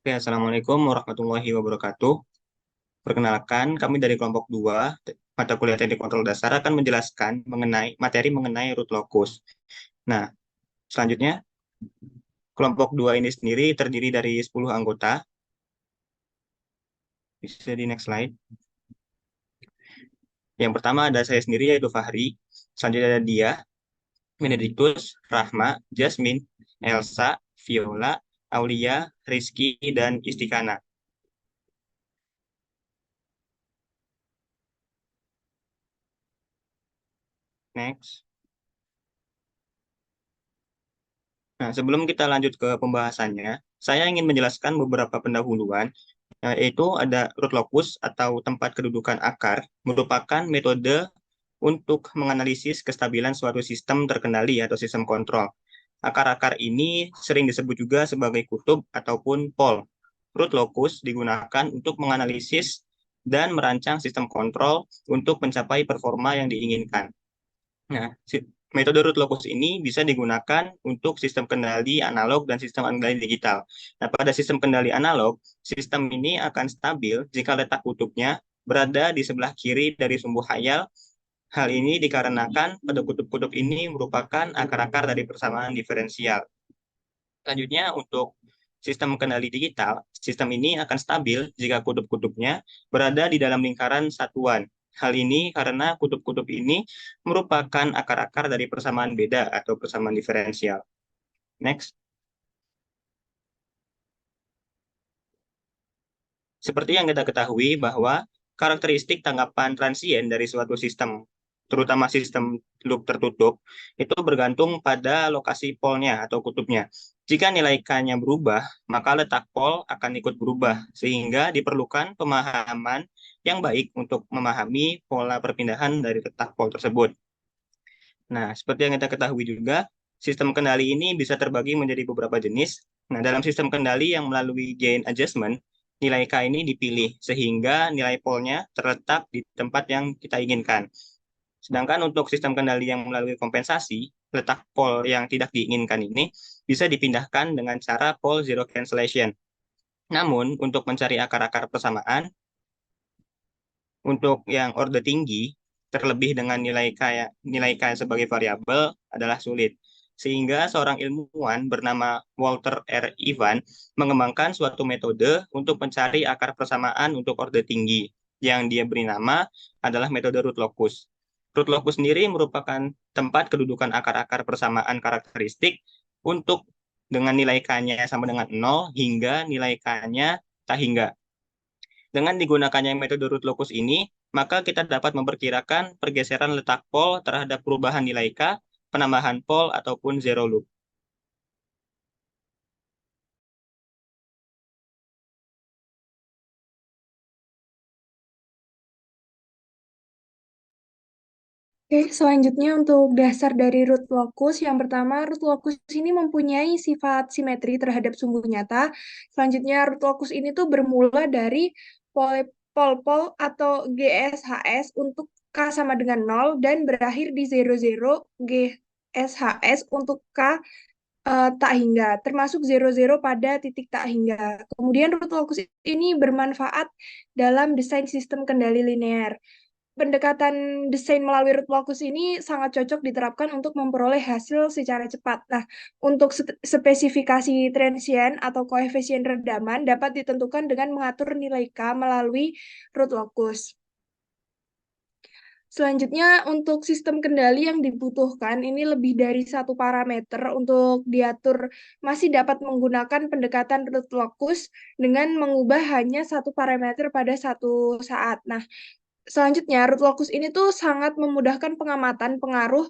Oke, Assalamualaikum warahmatullahi wabarakatuh. Perkenalkan, kami dari kelompok 2 mata kuliah teknik kontrol dasar akan menjelaskan mengenai root locus. Nah, selanjutnya, kelompok 2 ini sendiri terdiri dari 10 anggota. Bisa di next slide. Yang pertama ada saya sendiri, yaitu Fahri. Selanjutnya ada dia, Benedictus, Rahma, Jasmine, Elsa, Viola, Aulia, Rizky, dan Istikana. Next. Nah, sebelum kita lanjut ke pembahasannya, saya ingin menjelaskan beberapa pendahuluan, yaitu ada root locus atau tempat kedudukan akar, merupakan metode untuk menganalisis kestabilan suatu sistem terkendali atau sistem kontrol. Akar-akar ini sering disebut juga sebagai kutub ataupun pol. Root locus digunakan untuk menganalisis dan merancang sistem kontrol untuk mencapai performa yang diinginkan. Nah, metode root locus ini bisa digunakan untuk sistem kendali analog dan sistem kendali digital. Nah, pada sistem kendali analog, sistem ini akan stabil jika letak kutubnya berada di sebelah kiri dari sumbu khayal. Hal ini dikarenakan pada kutub-kutub ini merupakan akar-akar dari persamaan diferensial. Selanjutnya, untuk sistem kendali digital, sistem ini akan stabil jika kutub-kutubnya berada di dalam lingkaran satuan. Hal ini karena kutub-kutub ini merupakan akar-akar dari persamaan beda atau persamaan diferensial. Next. Seperti yang kita ketahui bahwa karakteristik tanggapan transien dari suatu sistem, terutama sistem loop tertutup, itu bergantung pada lokasi polnya atau kutubnya. Jika nilai K-nya berubah, maka letak pol akan ikut berubah, sehingga diperlukan pemahaman yang baik untuk memahami pola perpindahan dari letak pol tersebut. Nah, seperti yang kita ketahui juga, sistem kendali ini bisa terbagi menjadi beberapa jenis. Nah, dalam sistem kendali yang melalui gain adjustment, nilai K ini dipilih sehingga nilai polnya terletak di tempat yang kita inginkan. Sedangkan untuk sistem kendali yang melalui kompensasi, letak pol yang tidak diinginkan ini bisa dipindahkan dengan cara pol zero cancellation. Namun, untuk mencari akar-akar persamaan, untuk yang orde tinggi, terlebih dengan nilai K sebagai variabel adalah sulit. Sehingga seorang ilmuwan bernama Walter R. Ivan mengembangkan suatu metode untuk mencari akar persamaan untuk orde tinggi, yang dia beri nama adalah metode root locus. Root locus sendiri merupakan tempat kedudukan akar-akar persamaan karakteristik untuk dengan nilai K-nya sama dengan 0 hingga nilai K-nya tak hingga. Dengan digunakannya metode root locus ini, maka kita dapat memperkirakan pergeseran letak pol terhadap perubahan nilai K, penambahan pol, ataupun zero loop. Oke, selanjutnya untuk dasar dari root locus, yang pertama root locus ini mempunyai sifat simetri terhadap sumbu nyata. Selanjutnya root locus ini tuh bermula dari pol-pol atau GSHS untuk K sama dengan 0 dan berakhir di 00 GSHS untuk K tak hingga, termasuk 00 pada titik tak hingga. Kemudian root locus ini bermanfaat dalam desain sistem kendali linear. Pendekatan desain melalui root locus ini sangat cocok diterapkan untuk memperoleh hasil secara cepat. Nah, untuk spesifikasi transien atau koefisien redaman dapat ditentukan dengan mengatur nilai K melalui root locus. Selanjutnya, untuk sistem kendali yang dibutuhkan, ini lebih dari satu parameter untuk diatur masih dapat menggunakan pendekatan root locus dengan mengubah hanya satu parameter pada satu saat. Nah, selanjutnya, root locus ini tuh sangat memudahkan pengamatan pengaruh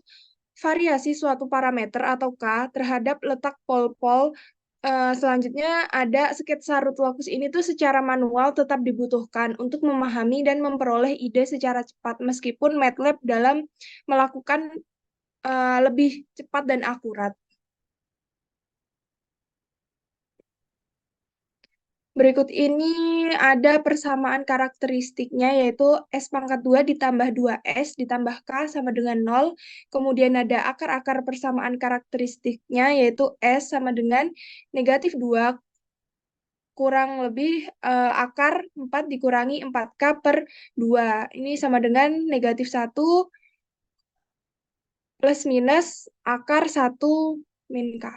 variasi suatu parameter atau K terhadap letak pol-pol. Selanjutnya, ada sketsa root locus ini tuh secara manual tetap dibutuhkan untuk memahami dan memperoleh ide secara cepat, meskipun MATLAB dalam melakukan lebih cepat dan akurat. Berikut ini ada persamaan karakteristiknya, yaitu S pangkat 2 ditambah 2S ditambah K sama dengan 0. Kemudian ada akar-akar persamaan karakteristiknya, yaitu S sama dengan negatif 2 kurang lebih akar 4 dikurangi 4K per 2. Ini sama dengan negatif 1 plus minus akar 1 min K.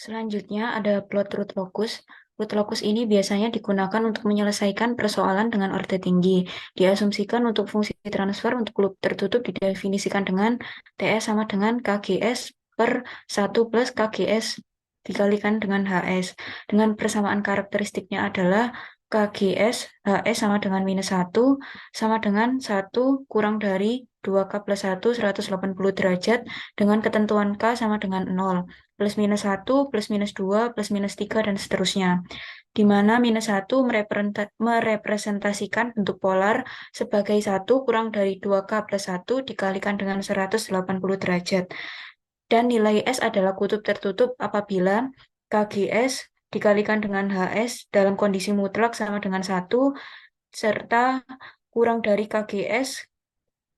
Selanjutnya ada plot root locus. Root locus ini biasanya digunakan untuk menyelesaikan persoalan dengan orde tinggi. Diasumsikan untuk fungsi transfer untuk loop tertutup didefinisikan dengan TS sama dengan KGS per 1 plus KGS dikalikan dengan HS. Dengan persamaan karakteristiknya adalah KGS HS sama dengan minus 1 sama dengan 1 kurang dari 2K plus 1 180 derajat dengan ketentuan K sama dengan 0 plus minus 1, plus minus 2, plus minus 3, dan seterusnya. Di mana minus 1 merepresentasikan bentuk polar sebagai 1 kurang dari 2K plus 1 dikalikan dengan 180 derajat. Dan nilai S adalah kutub tertutup apabila KGS dikalikan dengan HS dalam kondisi mutlak sama dengan 1, serta kurang dari KGS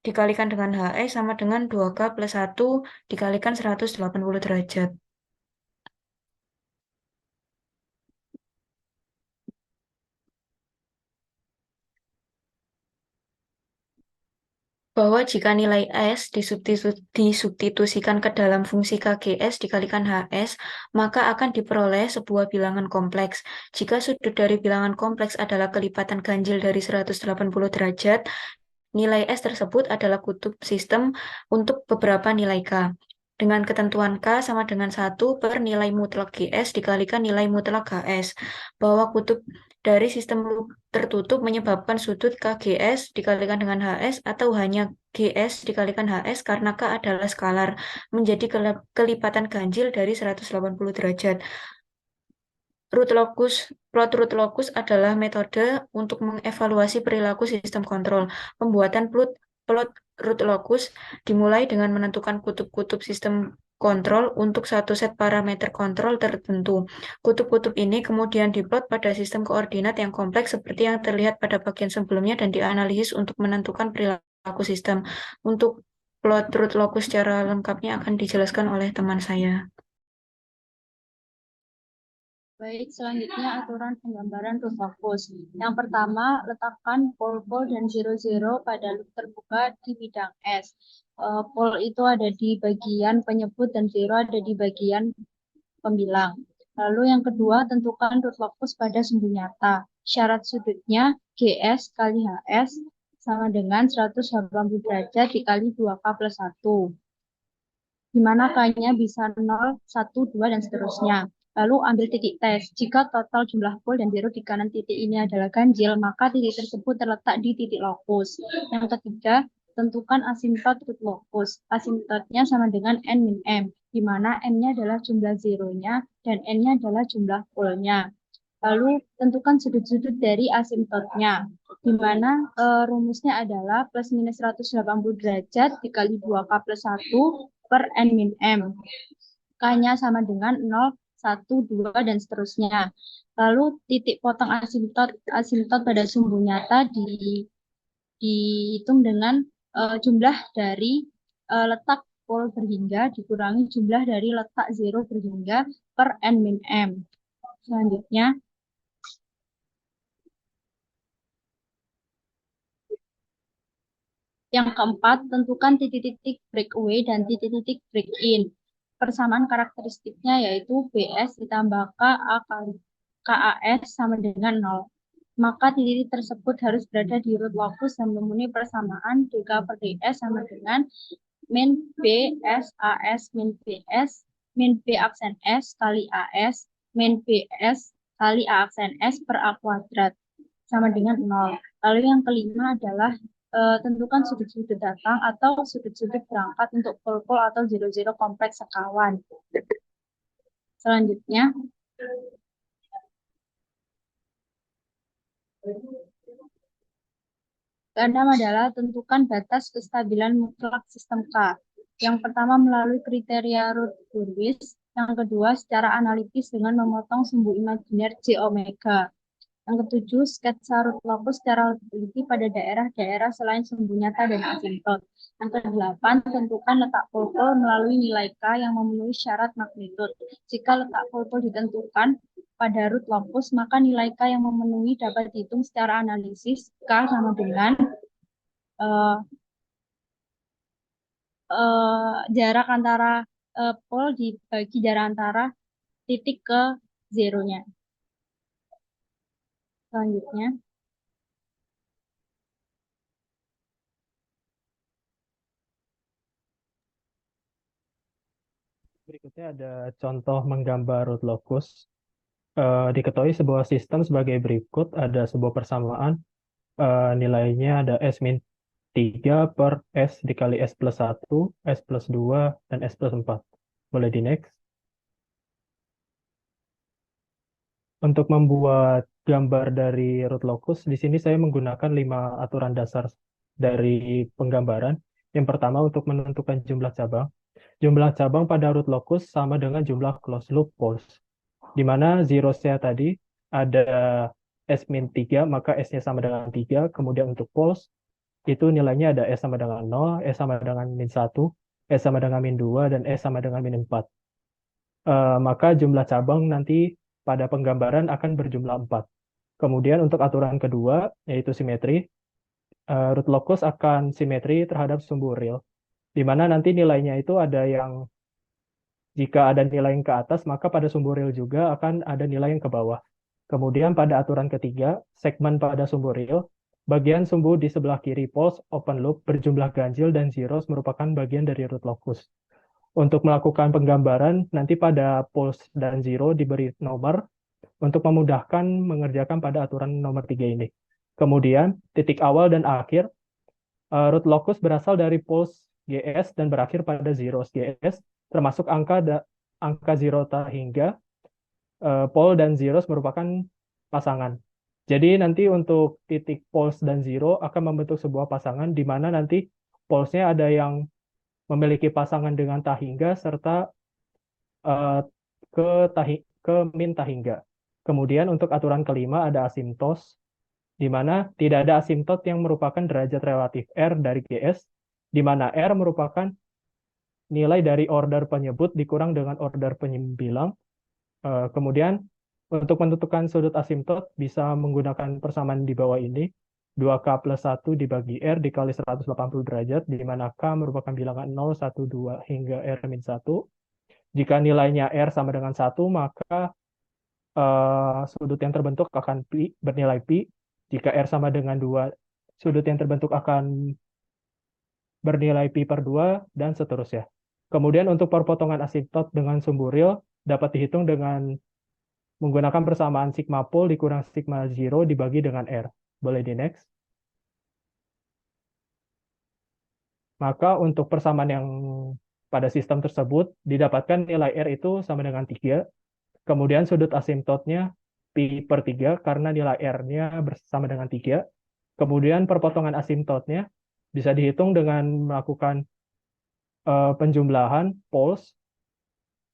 dikalikan dengan HS sama dengan 2K plus 1 dikalikan 180 derajat. Bahwa jika nilai S disubstitusikan ke dalam fungsi KGS dikalikan HS, maka akan diperoleh sebuah bilangan kompleks. Jika sudut dari bilangan kompleks adalah kelipatan ganjil dari 180 derajat, nilai S tersebut adalah kutub sistem untuk beberapa nilai K. Dengan ketentuan K sama dengan 1 per nilai mutlak GS dikalikan nilai mutlak HS. Bahwa kutub dari sistem loop tertutup menyebabkan sudut KGS dikalikan dengan HS atau hanya GS dikalikan HS karena K adalah skalar, menjadi kelipatan ganjil dari 180 derajat. Plot root locus adalah metode untuk mengevaluasi perilaku sistem kontrol. Pembuatan plot root locus dimulai dengan menentukan kutub-kutub sistem kontrol untuk satu set parameter kontrol tertentu. Kutub-kutub ini kemudian diplot pada sistem koordinat yang kompleks seperti yang terlihat pada bagian sebelumnya dan dianalisis untuk menentukan perilaku sistem. Untuk plot root locus secara lengkapnya akan dijelaskan oleh teman saya. Baik, selanjutnya aturan penggambaran root locus. Yang pertama, letakkan pole dan zero pada loop terbuka di bidang S. Pole itu ada di bagian penyebut dan zero ada di bagian pembilang. Lalu yang kedua, tentukan root locus pada sumbu nyata. Syarat sudutnya GS kali HS sama dengan 180 derajat dikali 2K plus 1. Di mana K-nya bisa 0, 1, 2, dan seterusnya. Lalu ambil titik tes. Jika total jumlah pole dan zero di kanan titik ini adalah ganjil, maka titik tersebut terletak di titik lokus. Yang ketiga, tentukan asimtot root locus. Asimtotnya sama dengan N min M, di mana M-nya adalah jumlah zeronya dan N-nya adalah jumlah pole-nya. Lalu tentukan sudut-sudut dari asimtotnya, di mana rumusnya adalah plus minus 180 derajat dikali 2K plus 1 per N min M. K-nya sama dengan 0, 1, 2, dan seterusnya. Lalu titik potong asimtot pada sumbu nyata dihitung dengan jumlah dari letak pole berhingga dikurangi jumlah dari letak zero berhingga per N min M. Selanjutnya, yang keempat, tentukan titik-titik breakaway dan titik-titik break-in. Persamaan karakteristiknya yaitu BS ditambah KA kali KAS sama dengan 0. Maka titik tersebut harus berada di root locus dan memenuhi persamaan DK per DS sama dengan min BS AS min BS min B aksen S kali AS min BS kali A aksen S per A kuadrat sama dengan 0. Lalu yang kelima adalah tentukan sudut-sudut datang atau sudut-sudut berangkat untuk pole atau zero-zero kompleks sekawan. Selanjutnya, keenam adalah tentukan batas kestabilan mutlak sistem K. Yang pertama melalui kriteria Root-Hurwitz, yang kedua secara analitis dengan memotong sumbu imajiner J omega. Yang ketujuh, sketsa root locus secara lebih teliti pada daerah-daerah selain sumbu nyata dan asimtot. Yang kedelapan, tentukan letak polpol melalui nilai K yang memenuhi syarat magnitud. Jika letak polpol ditentukan pada root locus, maka nilai K yang memenuhi dapat dihitung secara analisis. K sama dengan eh, jarak antara pol dibagi jarak antara titik ke zeronya. Selanjutnya, Berikutnya ada contoh menggambar root locus. Diketahui sebuah sistem sebagai berikut, ada sebuah persamaan, nilainya ada S min 3 per S dikali S plus 1, S plus 2, dan S plus 4. Boleh di next. Untuk membuat gambar dari root locus, di sini saya menggunakan 5 aturan dasar dari penggambaran. Yang pertama untuk menentukan jumlah cabang. Jumlah cabang pada root locus sama dengan jumlah closed loop poles. Di mana zeros-nya tadi ada S min 3, maka S-nya sama dengan 3. Kemudian untuk poles, itu nilainya ada S sama dengan 0, S sama dengan min 1, S sama dengan min 2, dan S sama dengan min 4. Maka jumlah cabang nanti pada penggambaran akan berjumlah 4. Kemudian untuk aturan kedua, yaitu simetri, root locus akan simetri terhadap sumbu real, di mana nanti nilainya itu ada yang, jika ada nilai yang ke atas, maka pada sumbu real juga akan ada nilai yang ke bawah. Kemudian pada aturan ketiga, segmen pada sumbu real, bagian sumbu di sebelah kiri poles open loop berjumlah ganjil dan zeros merupakan bagian dari root locus. Untuk melakukan penggambaran, nanti pada poles dan zero diberi nomor untuk memudahkan mengerjakan pada aturan nomor 3 ini. Kemudian, titik awal dan akhir, root locus berasal dari poles GS dan berakhir pada zeros GS, termasuk angka zerota hingga pole dan zeros merupakan pasangan. Jadi nanti untuk titik poles dan zero akan membentuk sebuah pasangan di mana nanti polesnya ada yang memiliki pasangan dengan tahingga serta ke min tahingga. Kemudian untuk aturan kelima ada asimtos, di mana tidak ada asimtot yang merupakan derajat relatif R dari GS, di mana R merupakan nilai dari order penyebut dikurang dengan order penyembilang. Kemudian untuk menentukan sudut asimtot bisa menggunakan persamaan di bawah ini, 2K plus 1 dibagi R dikali 180 derajat, di mana K merupakan bilangan 0, 1, 2, hingga R min 1. Jika nilainya R sama dengan 1, maka sudut yang terbentuk akan bernilai pi. Jika R sama dengan 2, sudut yang terbentuk akan bernilai pi per 2, dan seterusnya. Kemudian untuk perpotongan asimtot dengan sumbu real dapat dihitung dengan menggunakan persamaan sigma pol dikurang sigma zero dibagi dengan R. Boleh di next. Maka untuk persamaan yang pada sistem tersebut didapatkan nilai R itu sama dengan 3. Kemudian sudut asimtotnya pi per 3 karena nilai R-nya bersama dengan 3. Kemudian perpotongan asimtotnya bisa dihitung dengan melakukan penjumlahan poles,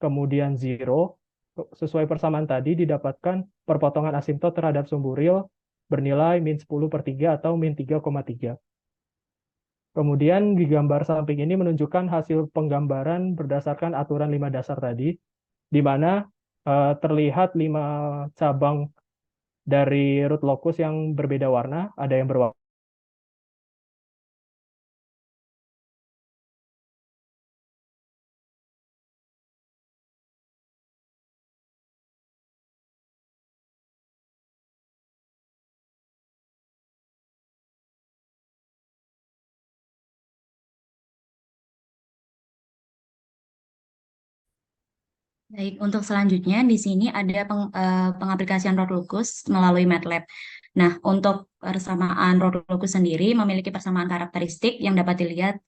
kemudian zero. Sesuai persamaan tadi didapatkan perpotongan asimtot terhadap sumbu real bernilai min 10 per 3 atau min 3,3. Kemudian di gambar samping ini menunjukkan hasil penggambaran berdasarkan aturan 5 dasar tadi, di mana terlihat 5 cabang dari root locus yang berbeda warna, ada yang berwarna Baik, untuk selanjutnya di sini ada pengaplikasian root locus melalui MATLAB. Nah, untuk persamaan root locus sendiri memiliki persamaan karakteristik yang dapat dilihat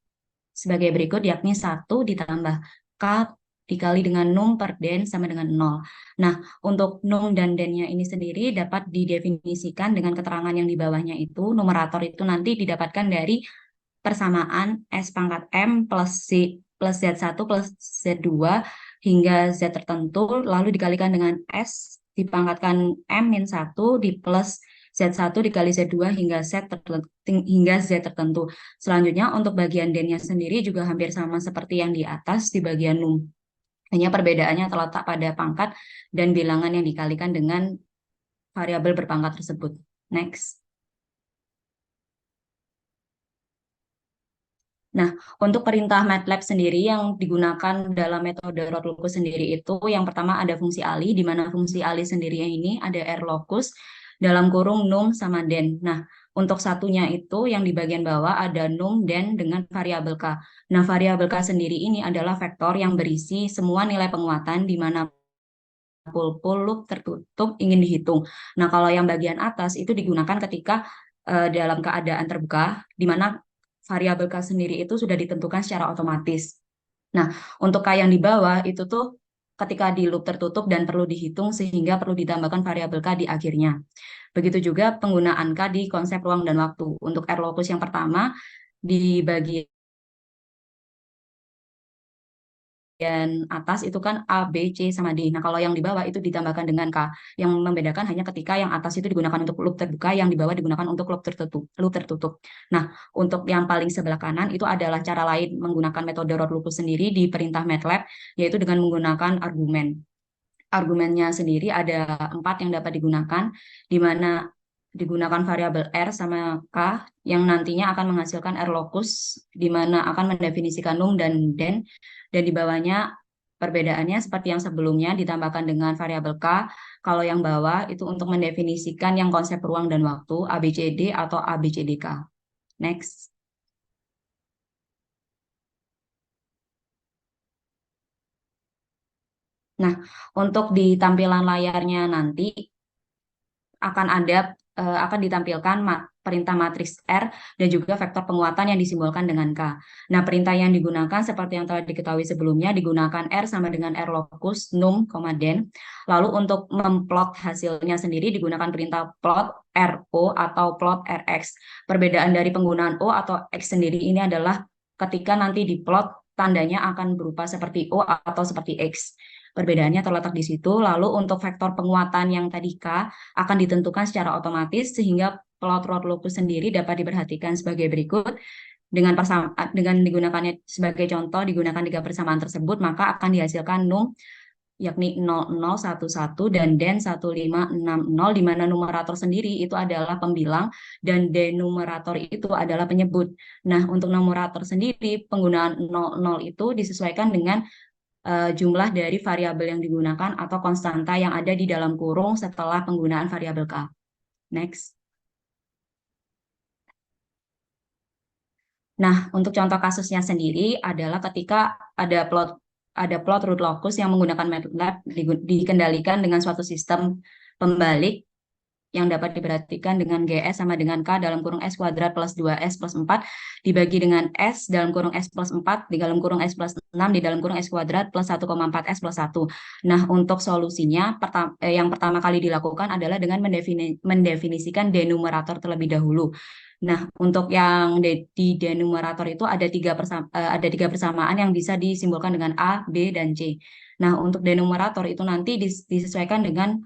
sebagai berikut, yakni 1 ditambah K dikali dengan num per den sama dengan 0. Nah, untuk num dan dennya ini sendiri dapat didefinisikan dengan keterangan yang di bawahnya itu. Numerator itu nanti didapatkan dari persamaan S pangkat M plus Z1 plus Z2 hingga Z tertentu, lalu dikalikan dengan S dipangkatkan M-1 di plus Z1 dikali Z2 hingga Z tertentu. Selanjutnya untuk bagian D-nya sendiri juga hampir sama seperti yang di atas di bagian num. Hanya perbedaannya terletak pada pangkat dan bilangan yang dikalikan dengan variabel berpangkat tersebut. Next. Nah, untuk perintah MATLAB sendiri yang digunakan dalam metode ROT-LOCUS sendiri itu, yang pertama ada fungsi alih, di mana fungsi alih sendiri ini ada RLOCUS dalam kurung num sama den. Nah, untuk satunya itu yang di bagian bawah ada num den dengan variabel k. Nah, variabel k sendiri ini adalah vektor yang berisi semua nilai penguatan di mana pul loop tertutup ingin dihitung. Nah, kalau yang bagian atas itu digunakan ketika dalam keadaan terbuka, di mana variabel K sendiri itu sudah ditentukan secara otomatis. Nah, untuk K yang di bawah itu tuh ketika di loop tertutup dan perlu dihitung sehingga perlu ditambahkan variabel K di akhirnya. Begitu juga penggunaan K di konsep ruang dan waktu. Untuk RLOCUS yang pertama di bagian atas itu kan A, B, C, sama D. Nah, kalau yang di bawah itu ditambahkan dengan K. Yang membedakan hanya ketika yang atas itu digunakan untuk loop terbuka, yang di bawah digunakan untuk loop tertutup. Nah, untuk yang paling sebelah kanan itu adalah cara lain menggunakan metode ROT-LOCUS sendiri di perintah MATLAB, yaitu dengan menggunakan argumen. Argumennya sendiri ada 4 yang dapat digunakan, di mana digunakan variabel R sama K yang nantinya akan menghasilkan RLOCUS, di mana akan mendefinisikan num dan den, dan di bawahnya perbedaannya seperti yang sebelumnya ditambahkan dengan variabel K. Kalau yang bawah itu untuk mendefinisikan yang konsep ruang dan waktu ABCD atau ABCDK. Next. Nah, untuk di tampilan layarnya nanti akan ditampilkan perintah matriks R dan juga vektor penguatan yang disimbolkan dengan K. Nah, perintah yang digunakan seperti yang telah diketahui sebelumnya digunakan R sama dengan RLOCUS num, den. Lalu untuk memplot hasilnya sendiri digunakan perintah plot RO atau plot RX. Perbedaan dari penggunaan O atau X sendiri ini adalah ketika nanti diplot tandanya akan berupa seperti O atau seperti X. Perbedaannya terletak di situ. Lalu untuk vektor penguatan yang tadi K akan ditentukan secara otomatis sehingga plot ROT-LOCUS sendiri dapat diperhatikan sebagai berikut. Dengan digunakannya sebagai contoh, digunakan 3 persamaan tersebut, maka akan dihasilkan num yakni 0011 dan den 1560, di mana numerator sendiri itu adalah pembilang dan denumerator itu adalah penyebut. Nah, untuk numerator sendiri penggunaan 00 itu disesuaikan dengan jumlah dari variabel yang digunakan atau konstanta yang ada di dalam kurung setelah penggunaan variabel K. Next. Nah, untuk contoh kasusnya sendiri adalah ketika ada plot root locus yang menggunakan MATLAB dikendalikan dengan suatu sistem pembalik yang dapat diperhatikan dengan GS sama dengan K dalam kurung S kuadrat plus 2S plus 4 dibagi dengan S dalam kurung S plus 4 di dalam kurung S plus 6 di dalam kurung S kuadrat plus 1,4 S plus 1. Nah, untuk solusinya yang pertama kali dilakukan adalah dengan mendefinisikan denumerator terlebih dahulu. Nah, untuk yang di denumerator itu ada tiga persamaan yang bisa disimbolkan dengan A, B, dan C. Nah, untuk denumerator itu nanti disesuaikan dengan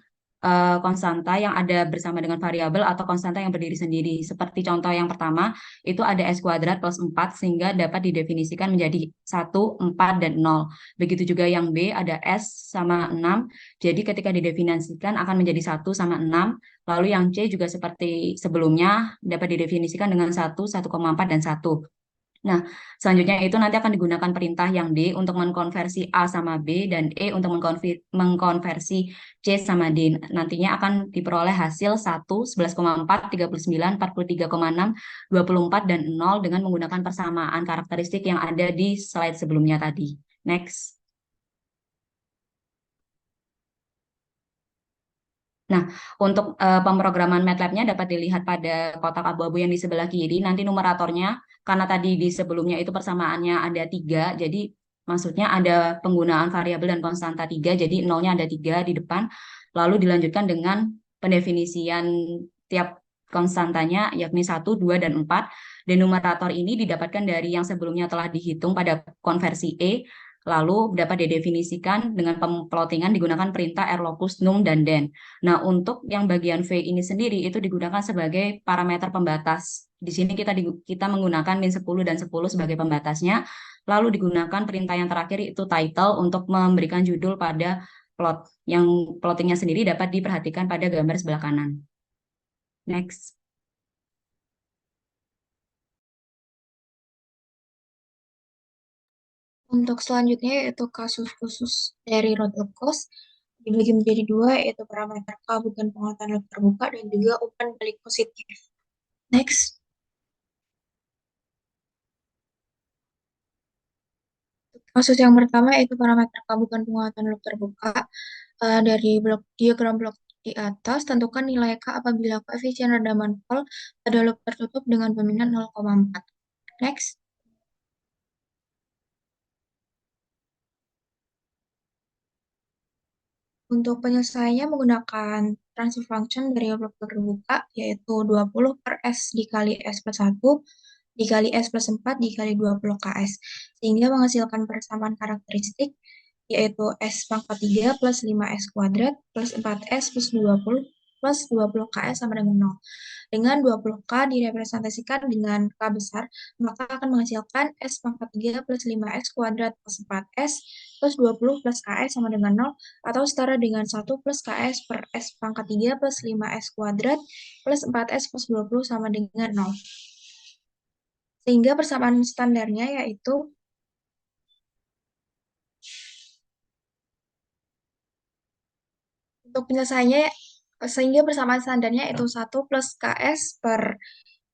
konstanta yang ada bersama dengan variabel atau konstanta yang berdiri sendiri. Seperti contoh yang pertama, itu ada S kuadrat plus 4 sehingga dapat didefinisikan menjadi 1, 4, dan 0. Begitu juga yang B, ada S sama 6. Jadi ketika didefinisikan akan menjadi 1 sama 6. Lalu yang C juga seperti sebelumnya dapat didefinisikan dengan 1, 1,4, dan 1. Nah, selanjutnya itu nanti akan digunakan perintah yang D untuk mengkonversi A sama B dan E untuk mengkonversi C sama D. Nantinya akan diperoleh hasil 1, 11,4, 39, 43,6, 24, dan 0 dengan menggunakan persamaan karakteristik yang ada di slide sebelumnya tadi. Next. Nah, untuk pemrograman MATLAB-nya dapat dilihat pada kotak abu-abu yang di sebelah kiri. Nanti numeratornya, karena tadi di sebelumnya itu persamaannya ada 3, jadi maksudnya ada penggunaan variabel dan konstanta 3, jadi nolnya ada 3 di depan. Lalu dilanjutkan dengan pendefinisian tiap konstantanya, yakni 1, 2, dan 4. Dan numerator ini didapatkan dari yang sebelumnya telah dihitung pada konversi E. Lalu dapat didefinisikan dengan plottingan digunakan perintah rlocus num dan den. Nah, untuk yang bagian V ini sendiri itu digunakan sebagai parameter pembatas. Di sini kita menggunakan min 10 dan 10 sebagai pembatasnya. Lalu digunakan perintah yang terakhir itu title untuk memberikan judul pada plot. Yang plottingnya sendiri dapat diperhatikan pada gambar sebelah kanan. Next. Untuk selanjutnya yaitu kasus khusus dari root locus dibagi menjadi dua, yaitu parameter K bukan penguatan loop terbuka dan juga umpan balik positif. Next. Kasus yang pertama yaitu parameter K bukan penguatan loop terbuka. Dari diagram blok di atas, tentukan nilai K apabila koefisien redaman pol pada loop tertutup dengan dominan 0,4. Next. Untuk penyelesaiannya menggunakan transfer function dari blok terbuka, yaitu 20 per S dikali S plus 1 dikali S plus 4 dikali 20 KS, sehingga menghasilkan persamaan karakteristik, yaitu S pangkat 3 plus 5S kuadrat plus 4S plus 20 plus 20 KS sama dengan 0. Dengan 20K direpresentasikan dengan K besar, maka akan menghasilkan S pangkat 3 plus 5S kuadrat plus 4S plus 20 plus KS sama dengan 0, atau setara dengan 1 plus KS per S pangkat 3 plus 5S kuadrat plus 4S plus 20 sama dengan 0. Sehingga persamaan standarnya yaitu untuk penyelesaiannya, sehingga persamaan standarnya itu 1 plus KS per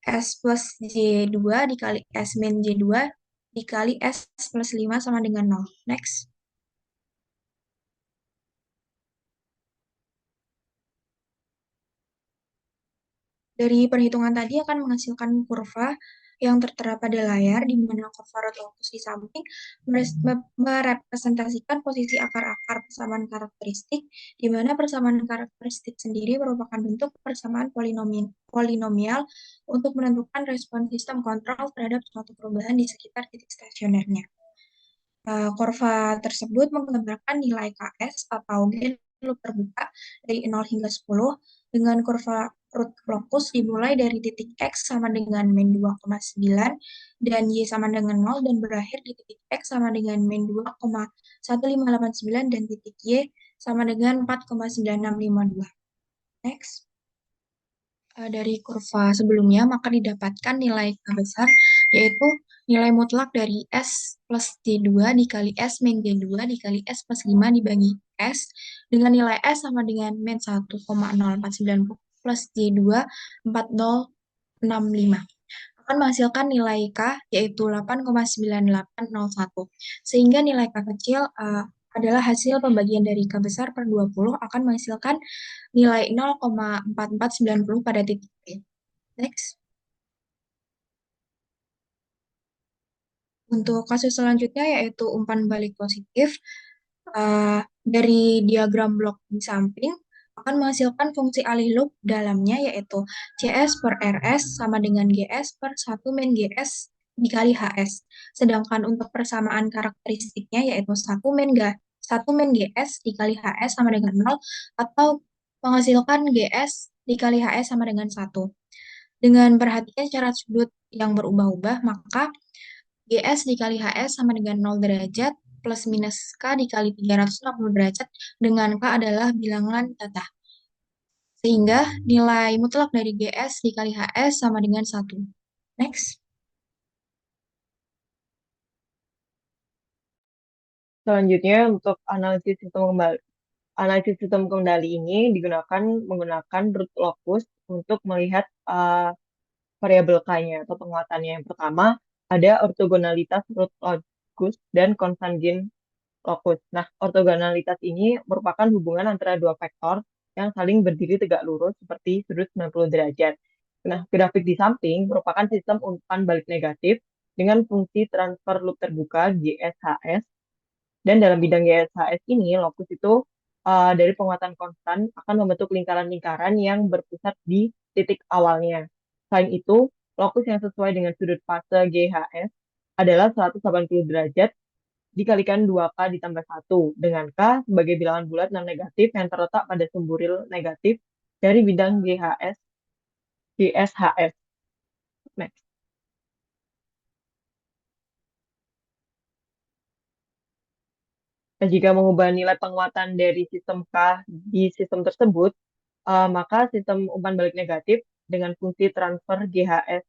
S plus J2 dikali S min J2 dikali S plus 5 sama dengan 0. Next. Dari perhitungan tadi akan menghasilkan kurva yang tertera pada layar, di mana kurva root locus di samping merepresentasikan posisi akar-akar persamaan karakteristik, di mana persamaan karakteristik sendiri merupakan bentuk persamaan polinomial untuk menentukan respon sistem kontrol terhadap suatu perubahan di sekitar titik stasionernya. Kurva tersebut menggambarkan nilai KS atau gain loop terbuka dari 0 hingga 10 dengan kurva root locus dimulai dari titik X sama dengan min 2,9 dan Y sama dengan 0 dan berakhir di titik X sama dengan min 2,1589 dan titik Y sama dengan 4,9652. Next. Dari kurva sebelumnya, maka didapatkan nilai K besar, yaitu nilai mutlak dari S plus J2 dikali S min J2 dikali S plus 5 dibagi S, dengan nilai S sama dengan min 1,0490 plus J2 4065. Akan menghasilkan nilai K, yaitu 8,9801. Sehingga nilai K kecil adalah hasil pembagian dari K besar per 20 akan menghasilkan nilai 0,4490 pada titik P. Next. Untuk kasus selanjutnya yaitu umpan balik positif, dari diagram blok di samping akan menghasilkan fungsi alih loop dalamnya, yaitu CS per RS sama dengan GS per 1 min GS dikali HS. Sedangkan untuk persamaan karakteristiknya yaitu 1 min GS dikali HS sama dengan 0, atau menghasilkan GS dikali HS sama dengan 1. Dengan perhatian syarat sudut yang berubah-ubah, maka GS dikali HS sama dengan 0 derajat plus minus K dikali 360 derajat dengan K adalah bilangan tata. Sehingga nilai mutlak dari GS dikali HS sama dengan 1. Next. Selanjutnya untuk analisis sistem kendali ini menggunakan root locus untuk melihat variabel K-nya atau penguatannya. Yang pertama ada ortogonalitas root locus dan consanguine locus. Nah, ortogonalitas ini merupakan hubungan antara dua vektor yang saling berdiri tegak lurus seperti sudut 90 derajat. Nah, grafik di samping merupakan sistem umpan balik negatif dengan fungsi transfer loop terbuka GSHS. Dan dalam bidang GSHS ini, locus itu dari penguatan konstan akan membentuk lingkaran-lingkaran yang berpusat di titik awalnya. Selain itu, locus yang sesuai dengan sudut fase GHS adalah 180 derajat dikalikan 2K ditambah 1, dengan K sebagai bilangan bulat non-negatif yang terletak pada sumburil negatif dari bidang GSHS. Next. Nah, jika mengubah nilai penguatan dari sistem K di sistem tersebut, maka sistem umpan balik negatif dengan fungsi transfer GHS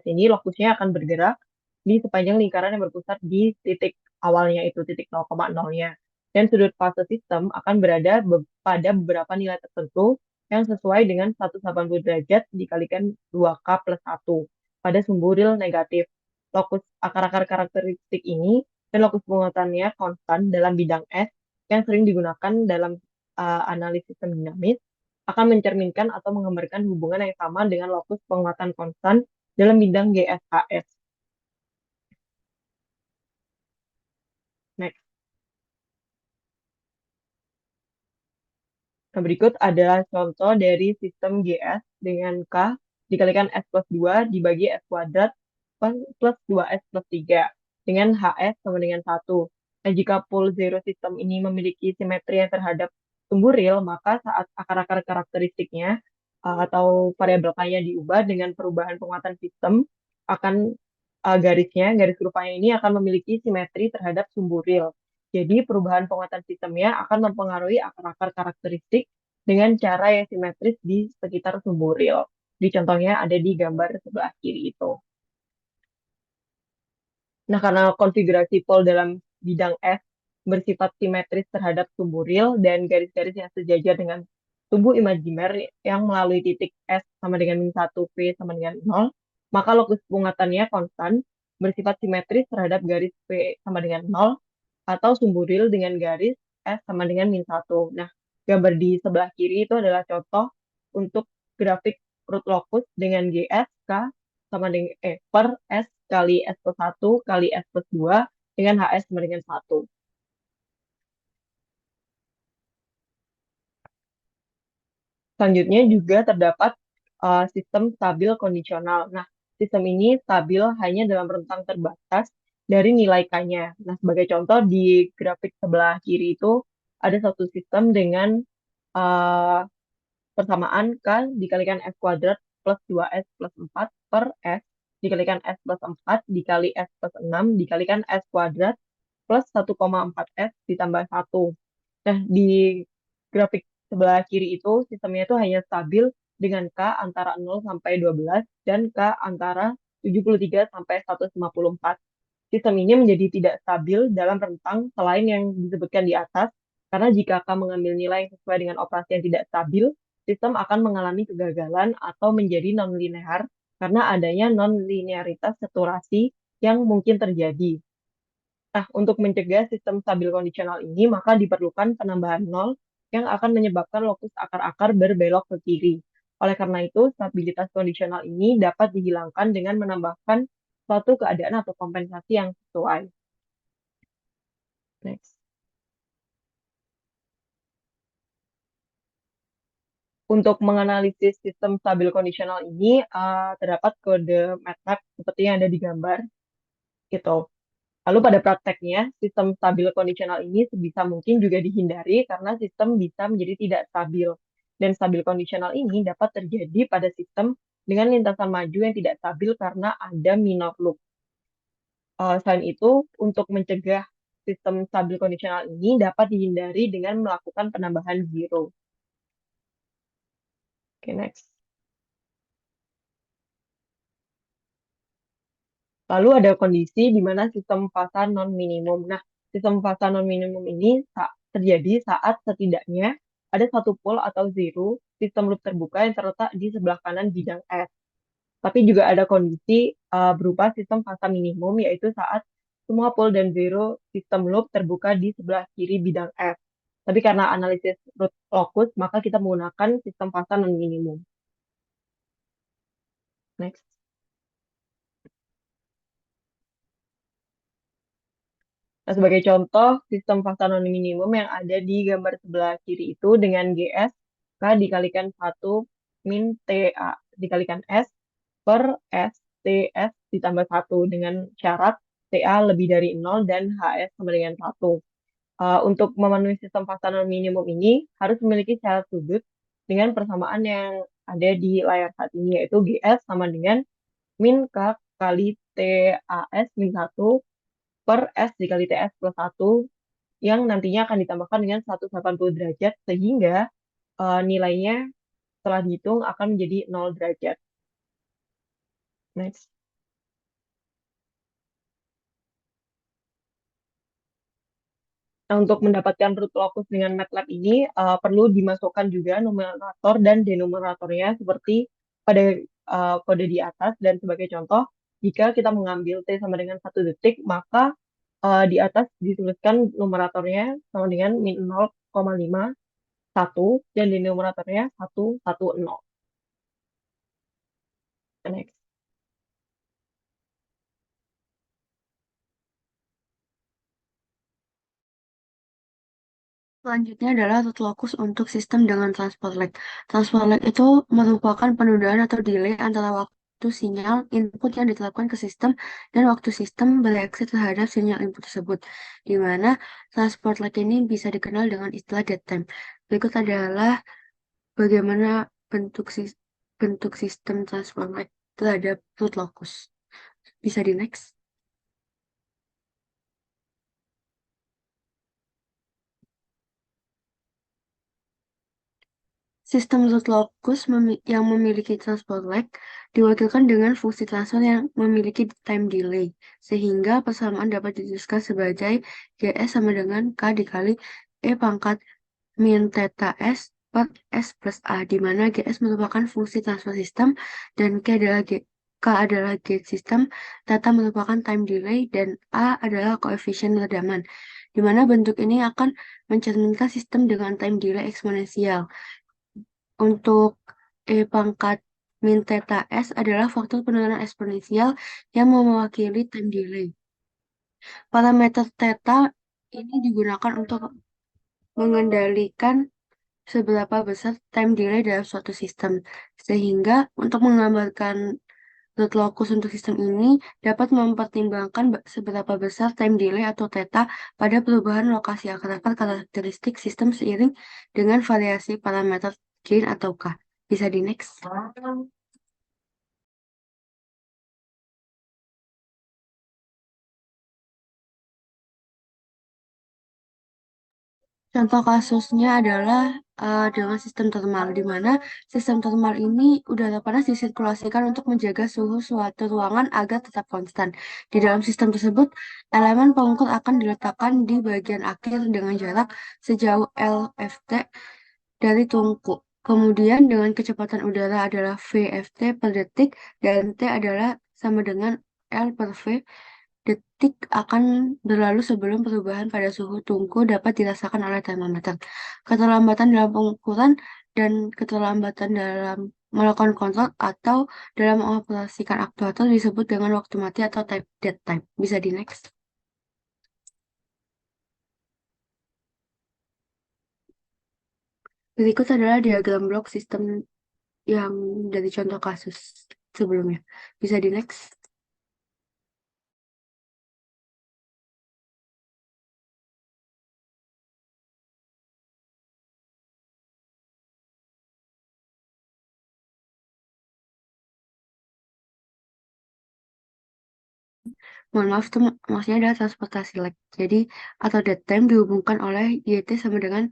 ini lokusnya akan bergerak di sepanjang lingkaran yang berpusat di titik awalnya itu titik 0,0-nya. Dan sudut fase sistem akan berada pada beberapa nilai tertentu yang sesuai dengan 180 derajat dikalikan 2K plus 1 pada sumburil negatif. Lokus akar-akar karakteristik ini dan lokus penguatannya konstan dalam bidang S yang sering digunakan dalam analisis sistem dinamis akan mencerminkan atau menggambarkan hubungan yang sama dengan lokus penguatan konstan dalam bidang GSHS. Next. Nah, berikut adalah contoh dari sistem GS dengan K dikalikan S plus 2 dibagi S kuadrat plus 2S plus 3 dengan HS sama dengan 1. Nah, jika pool zero sistem ini memiliki simetri yang terhadap sumburil, maka saat akar-akar karakteristiknya atau variabel K-nya diubah dengan perubahan penguatan sistem, akan garis kurvanya ini akan memiliki simetri terhadap sumburil. Jadi perubahan penguatan sistemnya akan mempengaruhi akar-akar karakteristik dengan cara yang simetris di sekitar sumburil. Di contohnya ada di gambar sebelah kiri itu. Nah, karena konfigurasi pol dalam bidang S bersifat simetris terhadap sumburil dan garis-garis yang sejajar dengan tubuh imajiner yang melalui titik S sama dengan min 1, V sama dengan 0, maka lokus penguatannya konstan bersifat simetris terhadap garis V sama dengan 0 atau sumburil dengan garis S sama dengan min 1. Nah, gambar di sebelah kiri itu adalah contoh untuk grafik root locus dengan GS, K sama dengan per S kali S plus 1 kali S plus 2 dengan HS sama dengan 1. Selanjutnya juga terdapat sistem stabil kondisional. Nah, sistem ini stabil hanya dalam rentang terbatas dari nilai K-nya. Nah, sebagai contoh di grafik sebelah kiri itu ada satu sistem dengan uh, persamaan K dikalikan S kuadrat plus 2S plus 4 per S dikalikan S plus 4 dikali S plus 6 dikalikan S kuadrat plus 1,4S ditambah 1. Nah, di grafik sebelah kiri itu sistemnya itu hanya stabil dengan K antara 0 sampai 12 dan K antara 73 sampai 154. Sistem ini menjadi tidak stabil dalam rentang selain yang disebutkan di atas, karena jika K mengambil nilai yang sesuai dengan operasi yang tidak stabil, sistem akan mengalami kegagalan atau menjadi non-linear karena adanya non-linearitas saturasi yang mungkin terjadi. Nah, untuk mencegah sistem stabil kondisional ini, maka diperlukan penambahan nol yang akan menyebabkan lokus akar-akar berbelok ke kiri. Oleh karena itu, stabilitas kondisional ini dapat dihilangkan dengan menambahkan suatu keadaan atau kompensasi yang sesuai. Next. Untuk menganalisis sistem stabil kondisional ini, terdapat kode MATLAB seperti yang ada di gambar. Gitu. Lalu pada prakteknya, sistem stabil kondisional ini sebisa mungkin juga dihindari karena sistem bisa menjadi tidak stabil. Dan stabil kondisional ini dapat terjadi pada sistem dengan lintasan maju yang tidak stabil karena ada minor loop. Selain itu, untuk mencegah sistem stabil kondisional ini dapat dihindari dengan melakukan penambahan zero. Oke, next. Lalu ada kondisi di mana sistem fasa non-minimum. Nah, sistem fasa non-minimum ini terjadi saat setidaknya ada satu pol atau zero sistem loop terbuka yang terletak di sebelah kanan bidang S. Tapi juga ada kondisi berupa sistem fasa minimum, yaitu saat semua pol dan zero sistem loop terbuka di sebelah kiri bidang S. Tapi karena analisis root locus, maka kita menggunakan sistem fasa non-minimum. Next. Nah, sebagai contoh, sistem fasa non-minimum yang ada di gambar sebelah kiri itu dengan GS, K dikalikan 1 min TA dikalikan S per S, TS ditambah 1 dengan syarat TA lebih dari 0 dan HS sama dengan 1. Untuk memenuhi sistem fasanan minimum ini harus memiliki syarat sudut dengan persamaan yang ada di layar saat ini, yaitu GS sama dengan min K kali TAS min 1 per S dikali TS plus 1 yang nantinya akan ditambahkan dengan 180 derajat sehingga nilainya setelah dihitung akan menjadi 0 derajat. Next. Nah, untuk mendapatkan root locus dengan MATLAB ini perlu dimasukkan juga numerator dan denominatornya seperti pada kode di atas. Dan sebagai contoh, jika kita mengambil T sama dengan 1 detik, maka di atas dituliskan numeratornya sama dengan min 0,51 dan denominatornya 110. Next. Selanjutnya adalah root locus untuk sistem dengan transport lag. Transport lag itu merupakan penundaan atau delay antara waktu sinyal input yang diterapkan ke sistem dan waktu sistem bereaksi terhadap sinyal input tersebut, di mana transport lag ini bisa dikenal dengan istilah dead time. Berikut adalah bagaimana bentuk sistem transport lag terhadap root locus. Bisa di next. Sistem root locus yang memiliki transport lag diwakilkan dengan fungsi transfer yang memiliki time delay, sehingga persamaan dapat dituliskan sebagai GS sama dengan K dikali E pangkat min theta S per S plus A, di mana GS merupakan fungsi transfer sistem dan K adalah gate system, theta merupakan time delay, dan A adalah koefisien redaman, di mana bentuk ini akan mencerminkan sistem dengan time delay eksponensial. Untuk E pangkat min theta S adalah faktor penurunan eksponensial yang mewakili time delay. Parameter theta ini digunakan untuk mengendalikan seberapa besar time delay dalam suatu sistem. Sehingga untuk menggambarkan root locus untuk sistem ini dapat mempertimbangkan seberapa besar time delay atau theta pada perubahan lokasi akar karakteristik sistem seiring dengan variasi parameter gain atau K. Bisa di next. Contoh kasusnya adalah dengan sistem termal, di mana sistem termal ini udara panas disirkulasikan untuk menjaga suhu suatu ruangan agar tetap konstan. Di dalam sistem tersebut, elemen pengukur akan diletakkan di bagian akhir dengan jarak sejauh LFT dari tungku. Kemudian dengan kecepatan udara adalah VFT per detik dan T adalah sama dengan L per V. Detik akan berlalu sebelum perubahan pada suhu tungku dapat dirasakan oleh termometer. Keterlambatan dalam pengukuran dan keterlambatan dalam melakukan kontrol atau dalam mengoperasikan aktuator disebut dengan waktu mati atau dead time. Bisa di next. Berikut adalah diagram blok sistem yang dari contoh kasus sebelumnya. Bisa di next. Mohon maaf, itu maksudnya adalah transportasi lag. Jadi, atau dead time dihubungkan oleh YT sama dengan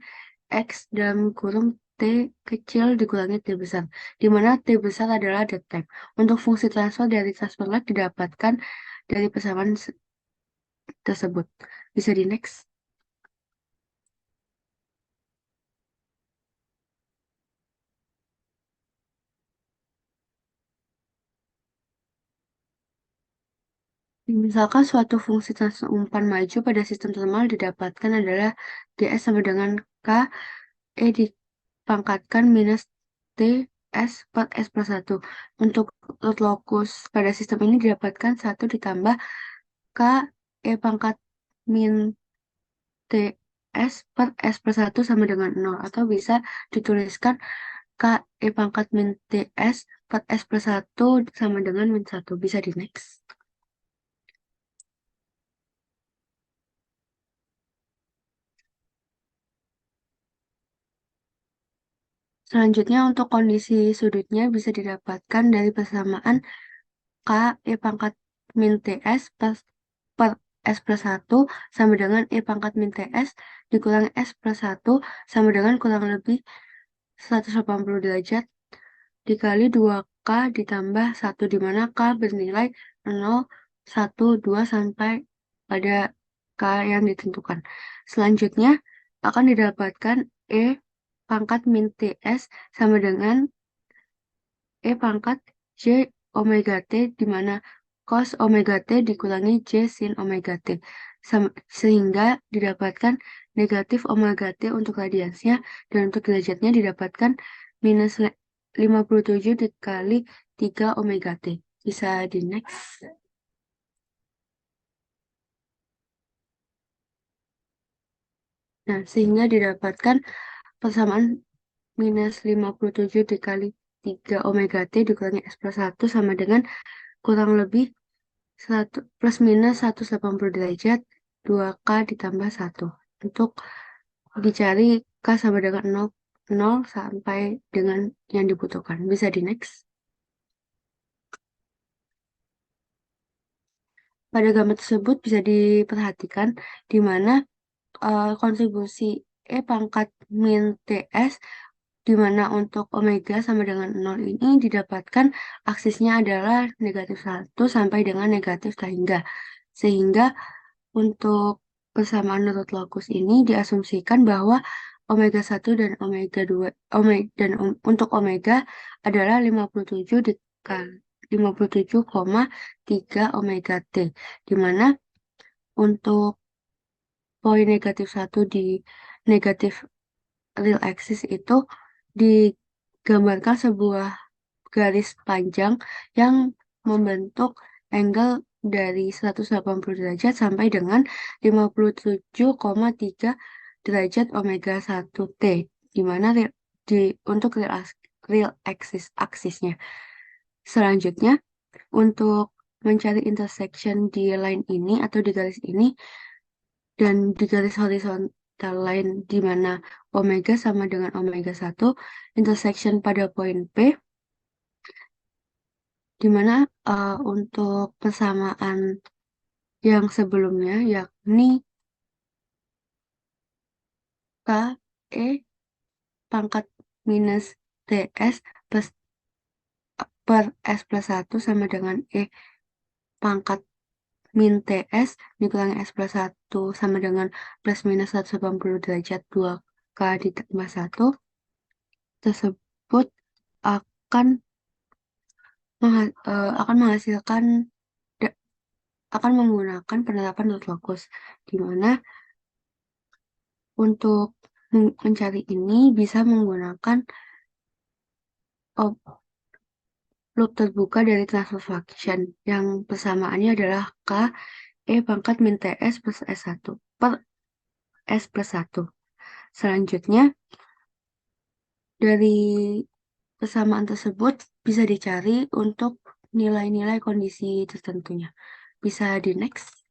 X dalam kurung T kecil dikurangi T besar, di mana T besar adalah dead time. Untuk fungsi transfer dari transfer lag didapatkan dari persamaan tersebut. Bisa di next. Misalkan suatu fungsi transfer umpan maju pada sistem termal didapatkan adalah DS sama dengan K, E dipangkatkan minus T S per S plus 1. Untuk root locus pada sistem ini didapatkan 1 ditambah K E pangkat min T S per S plus 1 sama dengan 0. Atau bisa dituliskan K E pangkat min T S per S plus 1 sama dengan min 1. Bisa di next. Selanjutnya untuk kondisi sudutnya bisa didapatkan dari persamaan K E pangkat min TS per S plus 1 sama dengan E pangkat min TS dikurangi S plus 1 sama dengan kurang lebih 180 derajat dikali 2K ditambah 1 di mana K bernilai 0, 1, 2 sampai pada K yang ditentukan. Selanjutnya akan didapatkan E pangkat min TS sama dengan E pangkat J omega T di mana cos omega T dikurangi J sin omega T. Sehingga didapatkan negatif omega T untuk radiansnya dan untuk derajatnya didapatkan minus 57 dikali 3 omega T. Bisa di next. Nah, sehingga didapatkan persamaan minus 57 dikali 3 omega T dikurangi S plus 1 sama dengan kurang lebih 1 plus minus 180 derajat 2K ditambah 1. Untuk dicari K sama dengan 0, 0 sampai dengan yang dibutuhkan. Bisa di next. Pada gambar tersebut bisa diperhatikan di mana kontribusi E pangkat min TS di mana untuk omega sama dengan 0 ini didapatkan aksisnya adalah negatif 1 sampai dengan negatif sehingga. Sehingga untuk persamaan root locus ini diasumsikan bahwa omega 1 dan omega 2 untuk omega adalah 57 dikali 57,3 omega T di mana untuk poin negatif 1 di negatif real axis itu digambarkan sebuah garis panjang yang membentuk angle dari 180 derajat sampai dengan 57,3 derajat omega 1 T di mana untuk real axis aksisnya. Selanjutnya untuk mencari intersection di line ini atau di garis ini dan di garis horizontal line di mana omega sama dengan omega 1 intersection pada poin P di mana untuk persamaan yang sebelumnya yakni K E pangkat minus TS plus per S plus 1 sama dengan E pangkat min TS dikurangi S plus 1 sama dengan plus minus 180 derajat 2K ditambah 1 tersebut akan menghasilkan akan menggunakan penerapan root locus di mana untuk mencari ini bisa menggunakan loop terbuka dari transfer function yang persamaannya adalah K E pangkat min TS plus S1 per S plus 1. Selanjutnya dari persamaan tersebut bisa dicari untuk nilai-nilai kondisi tertentunya. Bisa di next.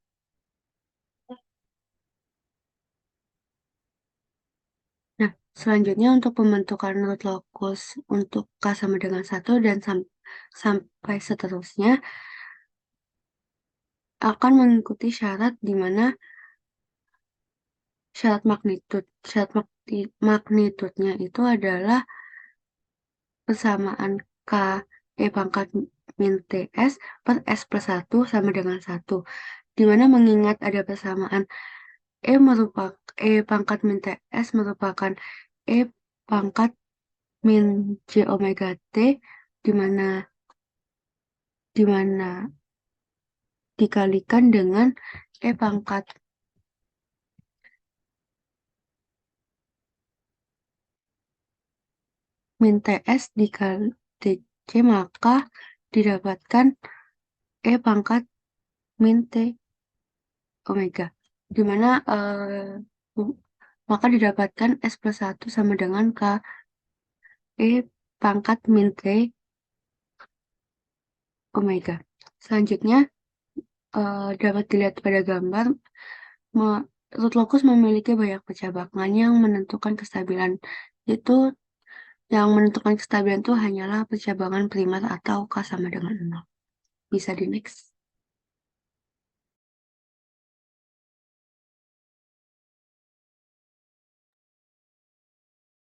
Nah, selanjutnya untuk pembentukan root locus untuk K sama dengan 1 dan sampai seterusnya akan mengikuti syarat di mana syarat magnitudnya itu adalah persamaan K E pangkat min TS per S plus 1 sama dengan 1. Di mana mengingat ada persamaan E pangkat min TS merupakan E pangkat min J omega T di mana dikalikan dengan E pangkat min TS dikali TC maka didapatkan E pangkat min T omega di mana maka didapatkan S plus 1 sama dengan K E pangkat min T omega. Selanjutnya dapat dilihat pada gambar root locus memiliki banyak percabangan yang menentukan kestabilan itu Yang menentukan kestabilan itu hanyalah percabangan primat atau K sama dengan 0. Bisa di next.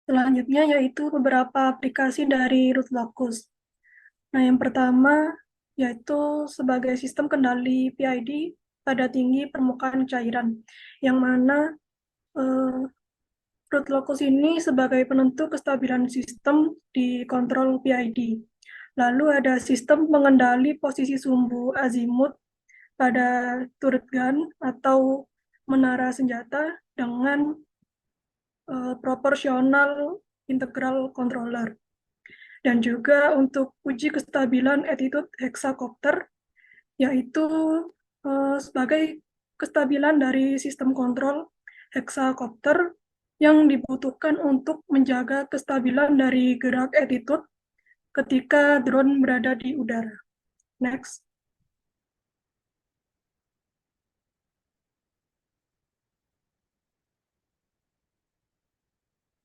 Selanjutnya yaitu beberapa aplikasi dari root locus. Nah, yang pertama yaitu sebagai sistem kendali PID pada tinggi permukaan cairan, yang mana root locus ini sebagai penentu kestabilan sistem di kontrol PID. Lalu ada sistem pengendali posisi sumbu azimut pada turret gun atau menara senjata dengan proporsional integral controller. Dan juga untuk uji kestabilan attitude hexacopter, yaitu sebagai kestabilan dari sistem kontrol hexacopter yang dibutuhkan untuk menjaga kestabilan dari gerak attitude ketika drone berada di udara. Next.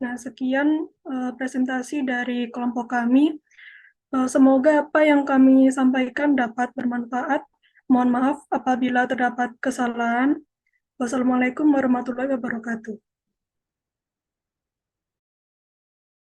Nah, sekian presentasi dari kelompok kami. Semoga apa yang kami sampaikan dapat bermanfaat. Mohon maaf apabila terdapat kesalahan. Wassalamualaikum warahmatullahi wabarakatuh.